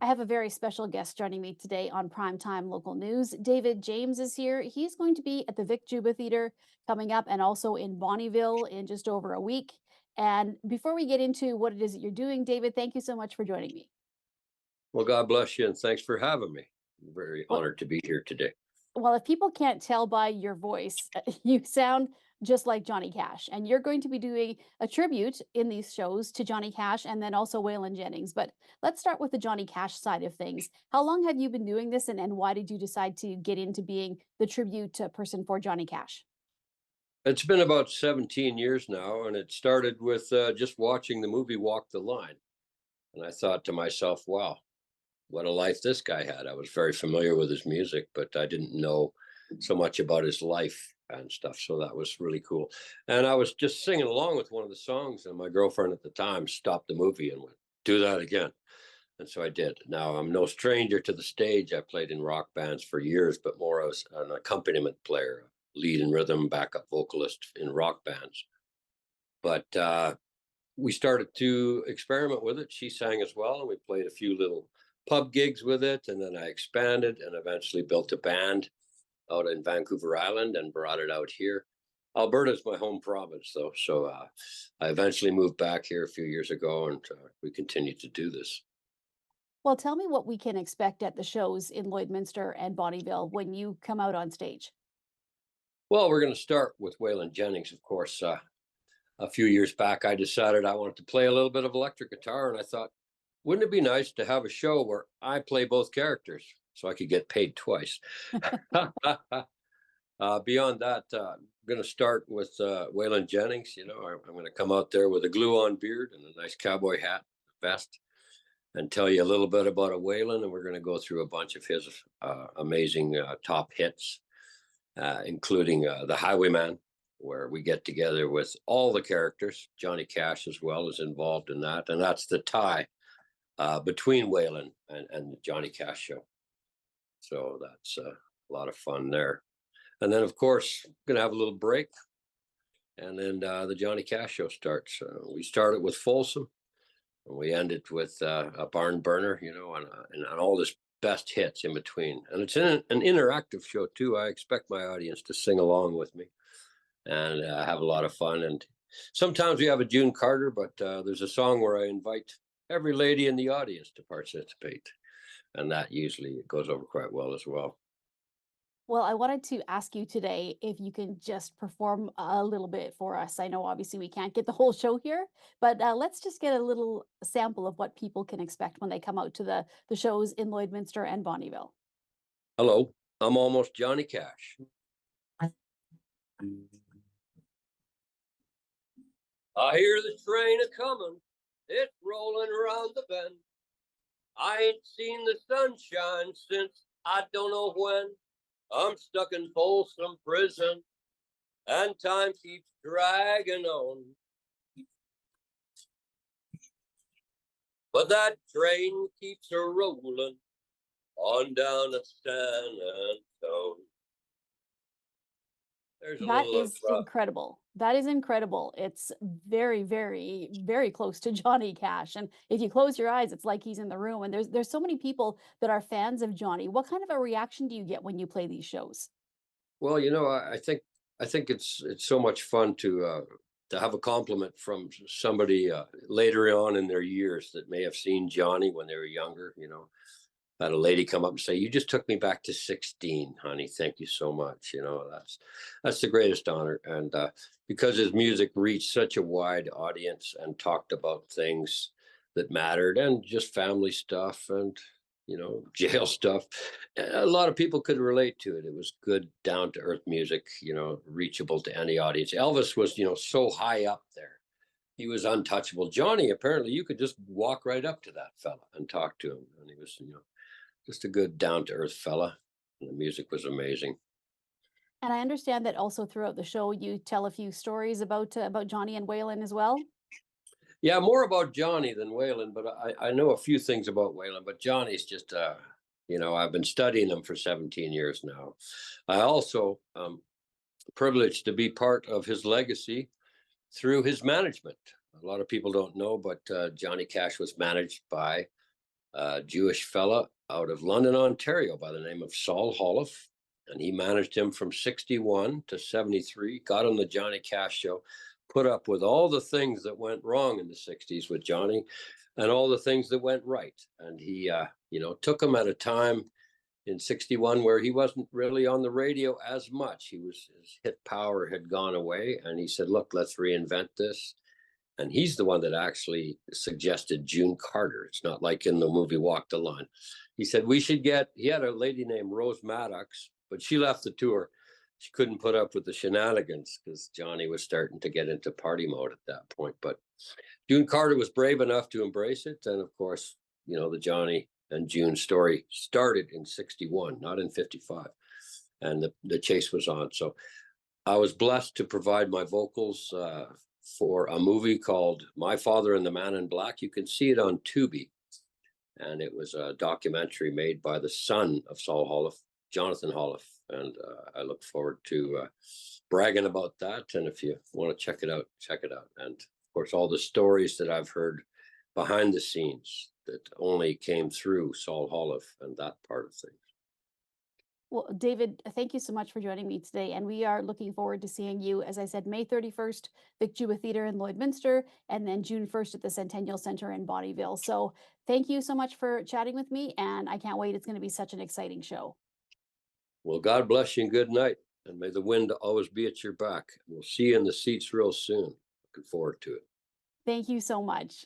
I have a very special guest joining me today on Primetime Local News. David James is here. He's going to be at the Vic Juba Theatre coming up and also in Bonnyville in just over a week. And before we get into what it is that you're doing, David, thank you so much for joining me. Well, God bless you, and thanks for having me. I'm very Well, honored to be here today. well, if people can't tell by your voice, you sound just like Johnny Cash. And you're going to be doing a tribute in these shows to Johnny Cash and then also Waylon Jennings. But let's start with the Johnny Cash side of things. How long have you been doing this and why did you decide to get into being the tribute person for Johnny Cash? It's been about 17 years now, and it started with just watching the movie Walk the Line. And I thought to myself, wow, what a life this guy had. I was very familiar with his music, but I didn't know so much about his life and stuff. So that was really cool. And I was just singing along with one of the songs, and my girlfriend at the time stopped the movie and went, "Do that again." And so I did. Now, I'm no stranger to the stage. I played in rock bands for years, but more as an accompaniment player, lead and rhythm, backup vocalist in rock bands. But we started to experiment with it. She sang as well, and we played a few little pub gigs with it. And then I expanded and eventually built a band out in Vancouver Island and brought it out here. Alberta is my home province, though. So I eventually moved back here a few years ago, and we continue to do this. Well, tell me what we can expect at the shows in Lloydminster and Bonnyville when you come out on stage. Well, we're going to start with Waylon Jennings, of course. A few years back, I decided I wanted to play a little bit of electric guitar, and I thought, wouldn't it be nice to have a show where I play both characters so I could get paid twice? Beyond that, I'm going to start with Waylon Jennings. I'm going to come out there with a glue-on beard and a nice cowboy hat, vest, and tell you a little bit about a Waylon, and we're going to go through a bunch of his amazing top hits, including The Highwayman, where we get together with all the characters. Johnny Cash as well is involved in that, and that's the tie between Waylon and the Johnny Cash show. So that's a lot of fun there. And then, of course, going to have a little break, and then the Johnny Cash show starts. We started with Folsom, and we ended with a barn burner, and all this best hits in between. And it's an interactive show too. I expect my audience to sing along with me and have a lot of fun. And sometimes we have a June Carter, but there's a song where I invite every lady in the audience to participate, and that usually goes over quite well as well. Well, I wanted to ask you today if you can just perform a little bit for us. I know obviously we can't get the whole show here, but let's just get a little sample of what people can expect when they come out to the shows in Lloydminster and Bonnyville. Hello, I'm almost Johnny Cash. I hear the train a coming, it's rolling around the bend. I ain't seen the sunshine since I don't know when. I'm stuck in Folsom Prison, and time keeps dragging on. But that train keeps a rolling on down to San Antone. There's a That little of is incredible. That is incredible. It's very, very, very close to Johnny Cash. And if you close your eyes, it's like he's in the room. And there's so many people that are fans of Johnny. What kind of a reaction do you get when you play these shows? well, I think it's so much fun to have a compliment from somebody later on in their years that may have seen Johnny when they were younger. Had a lady come up and say, "You just took me back to 16, honey. Thank you so much." That's the greatest honor, and because his music reached such a wide audience and talked about things that mattered and just family stuff and jail stuff. A lot of people could relate to it. It was good, down to earth music, reachable to any audience. Elvis was, so high up there. He was untouchable. Johnny, apparently, you could just walk right up to that fella and talk to him. And he was, just a good, down to earth fella. And the music was amazing. And I understand that also throughout the show, you tell a few stories about Johnny and Waylon as well. Yeah, more about Johnny than Waylon, but I know a few things about Waylon, but Johnny's just, I've been studying him for 17 years now. I also privileged to be part of his legacy through his management. A lot of people don't know, but Johnny Cash was managed by a Jewish fella out of London, Ontario, by the name of Saul Holliff. And he managed him from 61 to 73, got on the Johnny Cash show, put up with all the things that went wrong in the 60s with Johnny and all the things that went right. And he, took him at a time in 61 where he wasn't really on the radio as much. His hit power had gone away. And he said, look, let's reinvent this. And he's the one that actually suggested June Carter. It's not like in the movie Walk the Line. He said he had a lady named Rose Maddox, but she left the tour. She couldn't put up with the shenanigans because Johnny was starting to get into party mode at that point. But June Carter was brave enough to embrace it. And of course, the Johnny and June story started in 61, not in 55. And the chase was on. So I was blessed to provide my vocals for a movie called My Father and the Man in Black. You can see it on Tubi. And it was a documentary made by the son of Saul Holliff, Jonathan Holliff. And I look forward to bragging about that. And if you want to check it out, check it out. And of course, all the stories that I've heard behind the scenes that only came through Saul Holliff and that part of things. Well, David, thank you so much for joining me today. And we are looking forward to seeing you, as I said, May 31st, Vic Juba Theatre in Lloydminster, and then June 1st at the Centennial Center in Bonnyville. So thank you so much for chatting with me. And I can't wait. It's going to be such an exciting show. Well, God bless you and good night. And may the wind always be at your back. We'll see you in the seats real soon. Looking forward to it. Thank you so much.